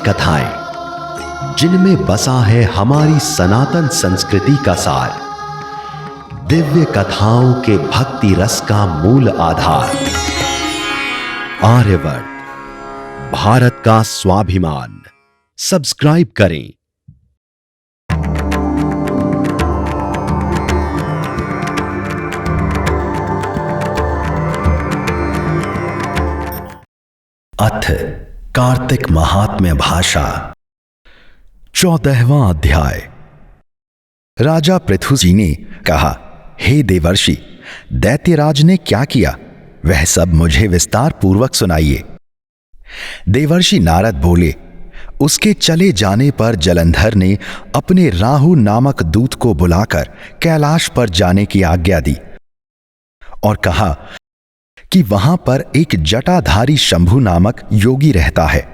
कथाएं जिनमें बसा है हमारी सनातन संस्कृति का सार, दिव्य कथाओं के भक्ति रस का मूल आधार। आर्यवर्त, भारत का स्वाभिमान। सब्सक्राइब करें। अथ कार्तिक महात्म्य भाषा। 14वां अध्याय। राजा पृथु जी ने कहा, हे देवर्षि, दैत्यराज ने क्या किया वह सब मुझे विस्तार पूर्वक सुनाइए। देवर्षि नारद बोले, उसके चले जाने पर जलंधर ने अपने राहु नामक दूत को बुलाकर कैलाश पर जाने की आज्ञा दी और कहा कि वहां पर एक जटाधारी शंभु नामक योगी रहता है,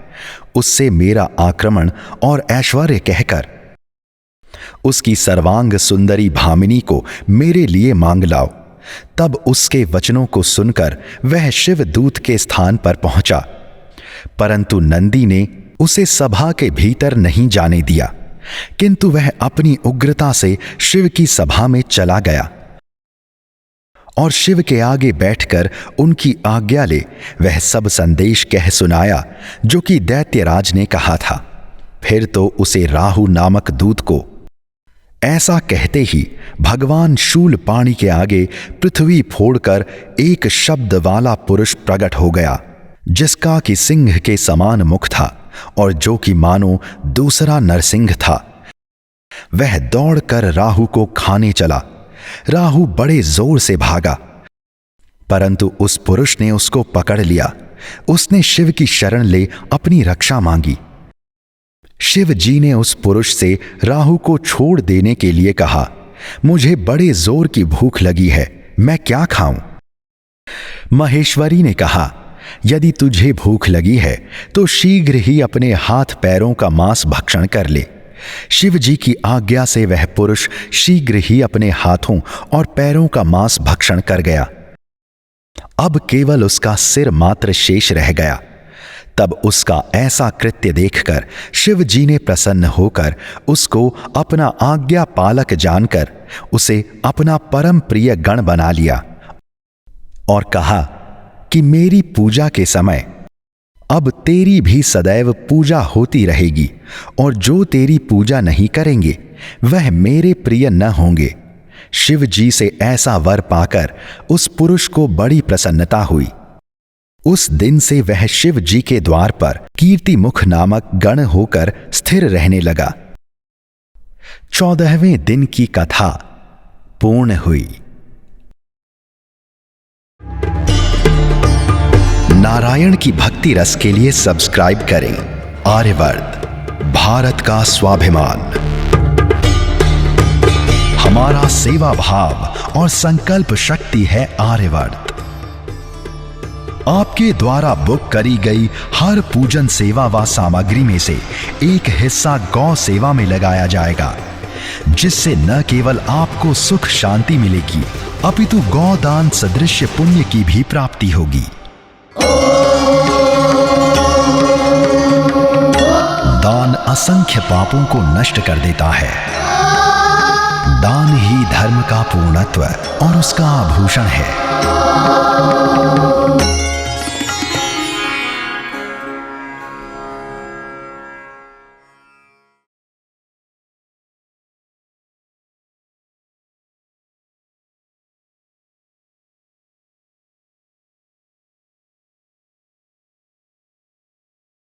उससे मेरा आक्रमण और ऐश्वर्य कहकर उसकी सर्वांग सुंदरी भामिनी को मेरे लिए मांग लाओ। तब उसके वचनों को सुनकर वह शिव दूत के स्थान पर पहुंचा, परंतु नंदी ने उसे सभा के भीतर नहीं जाने दिया, किंतु वह अपनी उग्रता से शिव की सभा में चला गया और शिव के आगे बैठकर उनकी आज्ञा ले वह सब संदेश कह सुनाया जो कि दैत्यराज ने कहा था। फिर तो उसे राहु नामक दूत को ऐसा कहते ही भगवान शूलपाणि के आगे पृथ्वी फोड़कर एक शब्द वाला पुरुष प्रकट हो गया, जिसका कि सिंह के समान मुख था और जो कि मानो दूसरा नरसिंह था। वह दौड़कर राहु को खाने चला। राहु बड़े जोर से भागा, परंतु उस पुरुष ने उसको पकड़ लिया। उसने शिव की शरण ले अपनी रक्षा मांगी। शिव जी ने उस पुरुष से राहु को छोड़ देने के लिए कहा, मुझे बड़े जोर की भूख लगी है, मैं क्या खाऊं? महेश्वरी ने कहा, यदि तुझे भूख लगी है तो शीघ्र ही अपने हाथ पैरों का मांस भक्षण कर ले। शिव जी की आज्ञा से वह पुरुष शीघ्र ही अपने हाथों और पैरों का मांस भक्षण कर गया। अब केवल उसका सिर मात्र शेष रह गया। तब उसका ऐसा कृत्य देखकर शिव जी ने प्रसन्न होकर उसको अपना आज्ञा पालक जानकर उसे अपना परम प्रिय गण बना लिया और कहा कि मेरी पूजा के समय अब तेरी भी सदैव पूजा होती रहेगी और जो तेरी पूजा नहीं करेंगे वह मेरे प्रिय न होंगे। शिव जी से ऐसा वर पाकर उस पुरुष को बड़ी प्रसन्नता हुई। उस दिन से वह शिव जी के द्वार पर कीर्तिमुख नामक गण होकर स्थिर रहने लगा। 14वें दिन की कथा पूर्ण हुई। नारायण की भक्ति रस के लिए सब्सक्राइब करें। आर्यवर्त, भारत का स्वाभिमान। हमारा सेवा भाव और संकल्प शक्ति है आर्यवर्त। आपके द्वारा बुक करी गई हर पूजन सेवा व सामग्री में से एक हिस्सा गौ सेवा में लगाया जाएगा, जिससे न केवल आपको सुख शांति मिलेगी अपितु गौदान सदृश पुण्य की भी प्राप्ति होगी। दान असंख्य पापों को नष्ट कर देता है। दान ही धर्म का पूर्णत्व और उसका आभूषण है।